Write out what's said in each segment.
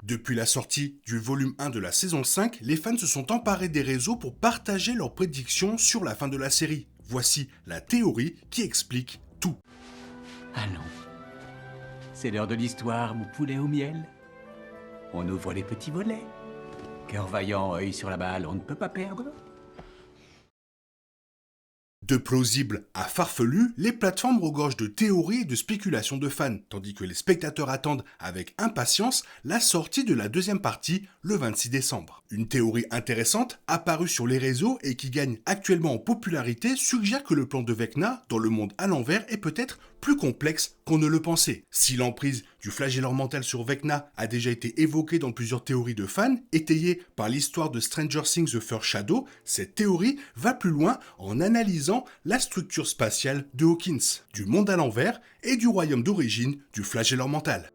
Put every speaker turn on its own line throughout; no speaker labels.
Depuis la sortie du volume 1 de la saison 5, les fans se sont emparés des réseaux pour partager leurs prédictions sur la fin de la série. Voici la théorie qui explique tout.
Allons. C'est l'heure de l'histoire, mon poulet au miel. On ouvre les petits volets. Cœur vaillant, œil sur la balle, on ne peut pas perdre.
De plausible à farfelu, les plateformes regorgent de théories et de spéculations de fans, tandis que les spectateurs attendent avec impatience la sortie de la deuxième partie le 26 décembre. Une théorie intéressante, apparue sur les réseaux et qui gagne actuellement en popularité, suggère que le plan de Vecna dans le monde à l'envers est peut-être plus complexe qu'on ne le pensait. Si l'emprise du flagelleur mental sur Vecna a déjà été évoquée dans plusieurs théories de fans, étayées par l'histoire de Stranger Things The First Shadow, cette théorie va plus loin en analysant la structure spatiale de Hawkins, du monde à l'envers et du royaume d'origine du flagelleur mental.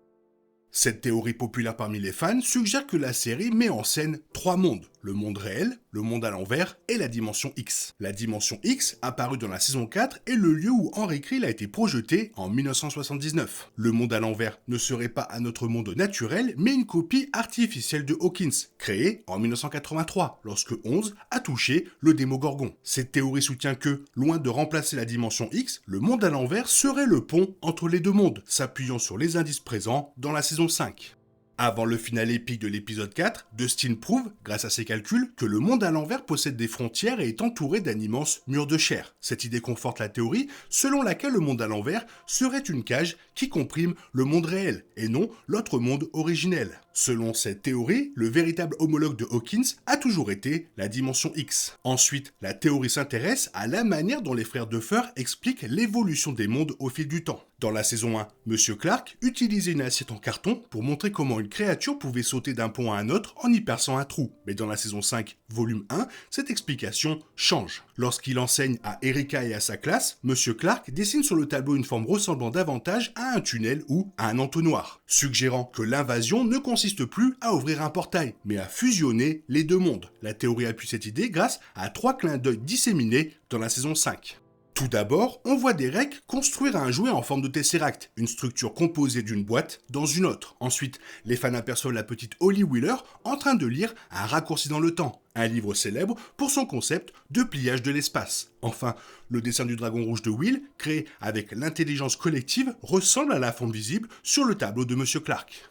Cette théorie populaire parmi les fans suggère que la série met en scène trois mondes, le monde réel, le monde à l'envers et la dimension X. La dimension X, apparue dans la saison 4, est le lieu où Henry Creel a été projeté en 1979. Le monde à l'envers ne serait pas un autre monde naturel, mais une copie artificielle de Hawkins, créée en 1983, lorsque 11 a touché le Démogorgon. Cette théorie soutient que, loin de remplacer la dimension X, le monde à l'envers serait le pont entre les deux mondes, s'appuyant sur les indices présents dans la saison 5. Avant le final épique de l'épisode 4, Dustin prouve, grâce à ses calculs, que le monde à l'envers possède des frontières et est entouré d'un immense mur de chair. Cette idée conforte la théorie selon laquelle le monde à l'envers serait une cage qui comprime le monde réel, et non l'autre monde originel. Selon cette théorie, le véritable homologue de Hawkins a toujours été la dimension X. Ensuite, la théorie s'intéresse à la manière dont les frères Duffer expliquent l'évolution des mondes au fil du temps. Dans la saison 1, Monsieur Clark utilisait une assiette en carton pour montrer comment une créature pouvait sauter d'un pont à un autre en y perçant un trou. Mais dans la saison 5, volume 1, cette explication change. Lorsqu'il enseigne à Erika et à sa classe, Monsieur Clark dessine sur le tableau une forme ressemblant davantage à un tunnel ou à un entonnoir, suggérant que l'invasion ne consiste plus à ouvrir un portail, mais à fusionner les deux mondes. La théorie appuie cette idée grâce à 3 clins d'œil disséminés dans la saison 5. Tout d'abord, on voit Derek construire un jouet en forme de Tesseract, une structure composée d'une boîte dans une autre. Ensuite, les fans aperçoivent la petite Holly Wheeler en train de lire Un raccourci dans le temps, un livre célèbre pour son concept de pliage de l'espace. Enfin, le dessin du dragon rouge de Will, créé avec l'intelligence collective, ressemble à la forme visible sur le tableau de Monsieur Clark.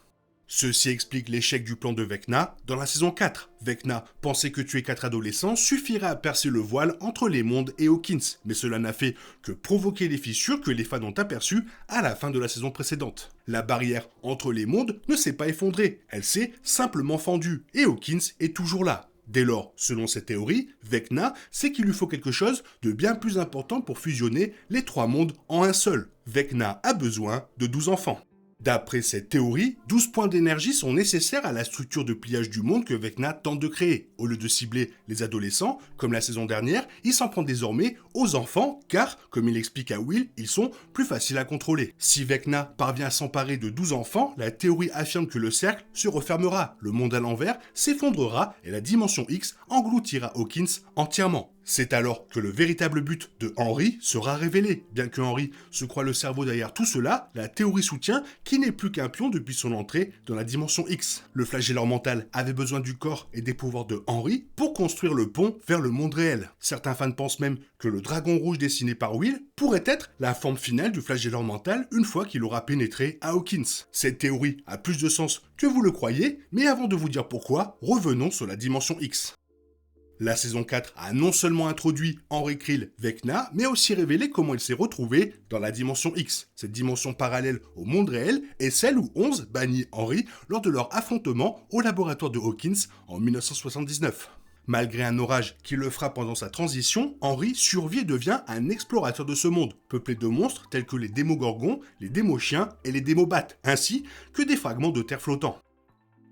Ceci explique l'échec du plan de Vecna dans la saison 4. Vecna pensait que tuer 4 adolescents suffirait à percer le voile entre les mondes et Hawkins, mais cela n'a fait que provoquer les fissures que les fans ont aperçues à la fin de la saison précédente. La barrière entre les mondes ne s'est pas effondrée, elle s'est simplement fendue, et Hawkins est toujours là. Dès lors, selon cette théorie, Vecna sait qu'il lui faut quelque chose de bien plus important pour fusionner les 3 mondes en un seul. Vecna a besoin de 12 enfants. D'après cette théorie, 12 points d'énergie sont nécessaires à la structure de pliage du monde que Vecna tente de créer. Au lieu de cibler les adolescents, comme la saison dernière, il s'en prend désormais aux enfants, car, comme il explique à Will, ils sont plus faciles à contrôler. Si Vecna parvient à s'emparer de 12 enfants, la théorie affirme que le cercle se refermera, le monde à l'envers s'effondrera et la dimension X engloutira Hawkins entièrement. C'est alors que le véritable but de Henry sera révélé. Bien que Henry se croie le cerveau derrière tout cela, la théorie soutient qu'il n'est plus qu'un pion depuis son entrée dans la dimension X. Le flagelleur mental avait besoin du corps et des pouvoirs de Henry pour construire le pont vers le monde réel. Certains fans pensent même que le dragon rouge dessiné par Will pourrait être la forme finale du flagelleur mental une fois qu'il aura pénétré à Hawkins. Cette théorie a plus de sens que vous le croyez, mais avant de vous dire pourquoi, revenons sur la dimension X. La saison 4 a non seulement introduit Henry Creel Vecna, mais aussi révélé comment il s'est retrouvé dans la dimension X. Cette dimension parallèle au monde réel est celle où 11 bannit Henry lors de leur affrontement au laboratoire de Hawkins en 1979. Malgré un orage qui le frappe pendant sa transition, Henry survit et devient un explorateur de ce monde, peuplé de monstres tels que les démogorgons, les démochiens et les démobates, ainsi que des fragments de terre flottants.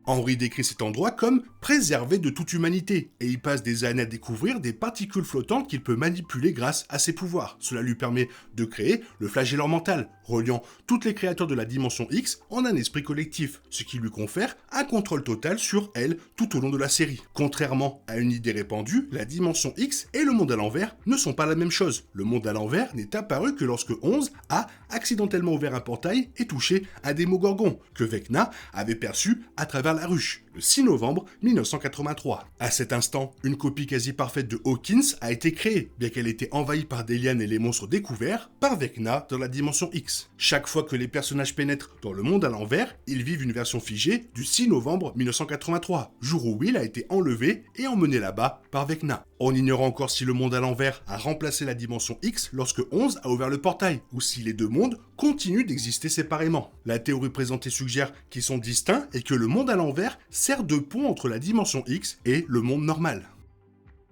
Henry décrit cet endroit comme préservé de toute humanité, et il passe des années à découvrir des particules flottantes qu'il peut manipuler grâce à ses pouvoirs. Cela lui permet de créer le flagelleur mental, reliant toutes les créatures de la dimension X en un esprit collectif, ce qui lui confère un contrôle total sur elle tout au long de la série. Contrairement à une idée répandue, la dimension X et le monde à l'envers ne sont pas la même chose. Le monde à l'envers n'est apparu que lorsque 11 a accidentellement ouvert un portail et touché un démogorgon, que Vecna avait perçu à travers la ruche, le 6 novembre 1983. À cet instant, une copie quasi parfaite de Hawkins a été créée, bien qu'elle ait été envahie par des lianes et les monstres découverts par Vecna dans la dimension X. Chaque fois que les personnages pénètrent dans le monde à l'envers, ils vivent une version figée du 6 novembre 1983, jour où Will a été enlevé et emmené là-bas par Vecna. On ignore encore si le monde à l'envers a remplacé la dimension X lorsque 11 a ouvert le portail, ou si les deux mondes continuent d'exister séparément. La théorie présentée suggère qu'ils sont distincts et que le monde à l'envers sert de pont entre la dimension X et le monde normal.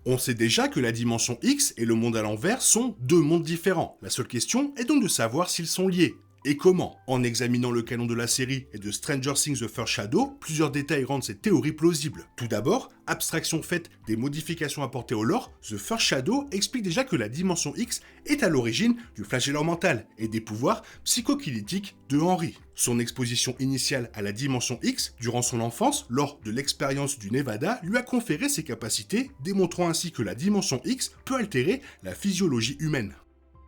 On sait déjà que la dimension X et le monde à l'envers sont deux mondes différents. La seule question est donc de savoir s'ils sont liés. Et comment? En examinant le canon de la série et de Stranger Things The First Shadow, plusieurs détails rendent cette théorie plausible. Tout d'abord, abstraction faite des modifications apportées au lore, The First Shadow explique déjà que la dimension X est à l'origine du flagelleur mental et des pouvoirs psychokinétiques de Henry. Son exposition initiale à la dimension X durant son enfance, lors de l'expérience du Nevada, lui a conféré ses capacités, démontrant ainsi que la dimension X peut altérer la physiologie humaine.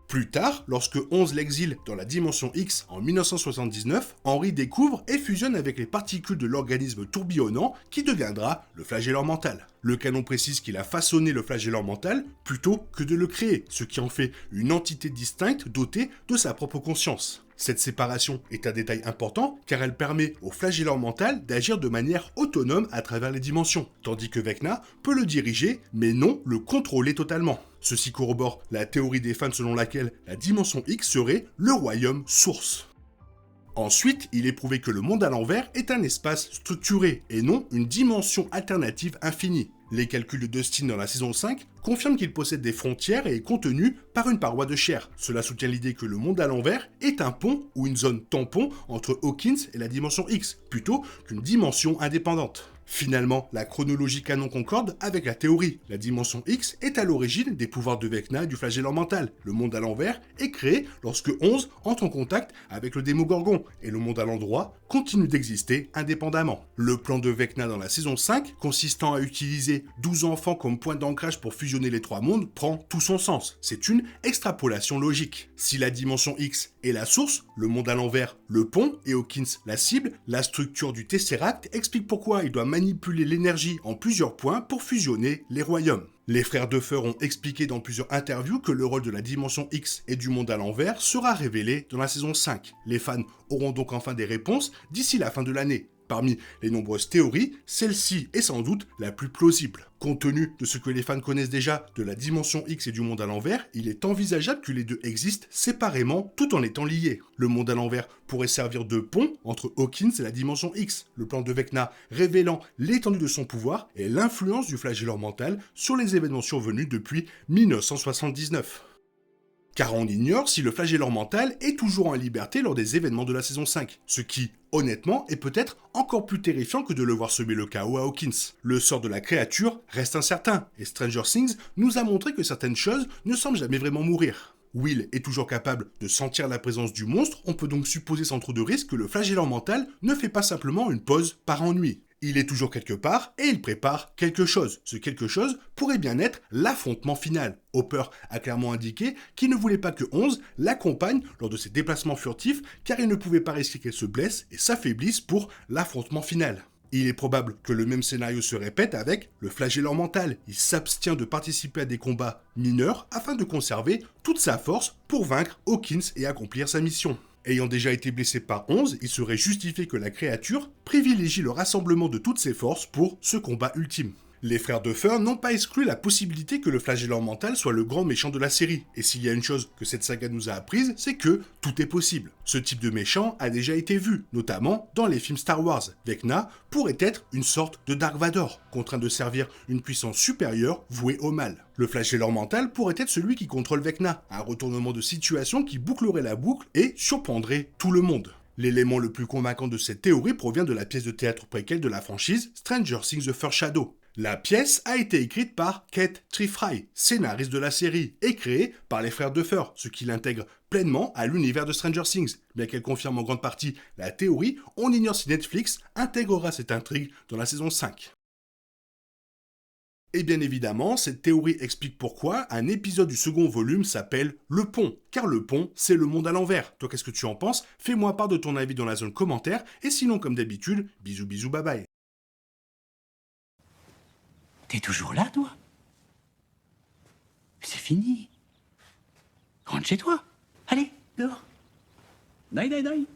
Plus tard, lorsque 11 l'exile dans la dimension X en 1979, Henry découvre et fusionne avec les particules de l'organisme tourbillonnant qui deviendra le flagelleur mental. Le canon précise qu'il a façonné le flagelleur mental plutôt que de le créer, ce qui en fait une entité distincte dotée de sa propre conscience. Cette séparation est un détail important car elle permet au flagelleur mental d'agir de manière autonome à travers les dimensions, tandis que Vecna peut le diriger mais non le contrôler totalement. Ceci corrobore la théorie des fans selon laquelle la dimension X serait le royaume source. Ensuite, il est prouvé que le monde à l'envers est un espace structuré et non une dimension alternative infinie. Les calculs de Dustin dans la saison 5 confirment qu'il possède des frontières et est contenu par une paroi de chair. Cela soutient l'idée que le monde à l'envers est un pont ou une zone tampon entre Hawkins et la dimension X, plutôt qu'une dimension indépendante. Finalement, la chronologie canon concorde avec la théorie. La dimension X est à l'origine des pouvoirs de Vecna et du flagelleur mental. Le monde à l'envers est créé lorsque 11 entre en contact avec le Démogorgon, et le monde à l'endroit continue d'exister indépendamment. Le plan de Vecna dans la saison 5, consistant à utiliser 12 enfants comme point d'ancrage pour fusionner les trois mondes, prend tout son sens. C'est une extrapolation logique. Si la dimension X est la source, le monde à l'envers le pont et Hawkins la cible, la structure du Tesseract explique pourquoi il doit manipuler l'énergie en plusieurs points pour fusionner les royaumes. Les frères Duffer ont expliqué dans plusieurs interviews que le rôle de la dimension X et du monde à l'envers sera révélé dans la saison 5. Les fans auront donc enfin des réponses d'ici la fin de l'année. Parmi les nombreuses théories, celle-ci est sans doute la plus plausible. Compte tenu de ce que les fans connaissent déjà de la dimension X et du monde à l'envers, il est envisageable que les deux existent séparément tout en étant liés. Le monde à l'envers pourrait servir de pont entre Hawkins et la dimension X, le plan de Vecna révélant l'étendue de son pouvoir et l'influence du flagelleur mental sur les événements survenus depuis 1979. Car on ignore si le flagelleur mental est toujours en liberté lors des événements de la saison 5, ce qui, honnêtement, est peut-être encore plus terrifiant que de le voir semer le chaos à Hawkins. Le sort de la créature reste incertain, et Stranger Things nous a montré que certaines choses ne semblent jamais vraiment mourir. Will est toujours capable de sentir la présence du monstre, on peut donc supposer sans trop de risque que le flagelleur mental ne fait pas simplement une pause par ennui. Il est toujours quelque part et il prépare quelque chose. Ce quelque chose pourrait bien être l'affrontement final. Hopper a clairement indiqué qu'il ne voulait pas que 11 l'accompagne lors de ses déplacements furtifs car il ne pouvait pas risquer qu'elle se blesse et s'affaiblisse pour l'affrontement final. Il est probable que le même scénario se répète avec le flagelleur mental. Il s'abstient de participer à des combats mineurs afin de conserver toute sa force pour vaincre Hawkins et accomplir sa mission. Ayant déjà été blessé par 11, il serait justifié que la créature privilégie le rassemblement de toutes ses forces pour ce combat ultime. Les frères Duffer n'ont pas exclu la possibilité que le flagelleur mental soit le grand méchant de la série, et s'il y a une chose que cette saga nous a apprise, c'est que tout est possible. Ce type de méchant a déjà été vu, notamment dans les films Star Wars. Vecna pourrait être une sorte de Dark Vador, contraint de servir une puissance supérieure vouée au mal. Le flagelleur mental pourrait être celui qui contrôle Vecna, un retournement de situation qui bouclerait la boucle et surprendrait tout le monde. L'élément le plus convaincant de cette théorie provient de la pièce de théâtre préquelle de la franchise Stranger Things The First Shadow. La pièce a été écrite par Kate Trifry, scénariste de la série, et créée par les frères Duffer, ce qui l'intègre pleinement à l'univers de Stranger Things. Bien qu'elle confirme en grande partie la théorie, on ignore si Netflix intégrera cette intrigue dans la saison 5. Et bien évidemment, cette théorie explique pourquoi un épisode du second volume s'appelle Le Pont, car le pont, c'est le monde à l'envers. Toi, qu'est-ce que tu en penses? Fais-moi part de ton avis dans la zone commentaire, et sinon, comme d'habitude, bisous bisous, bye bye.
T'es toujours là, toi? C'est fini. Rentre chez toi. Allez, dehors. Naï, naï, naï.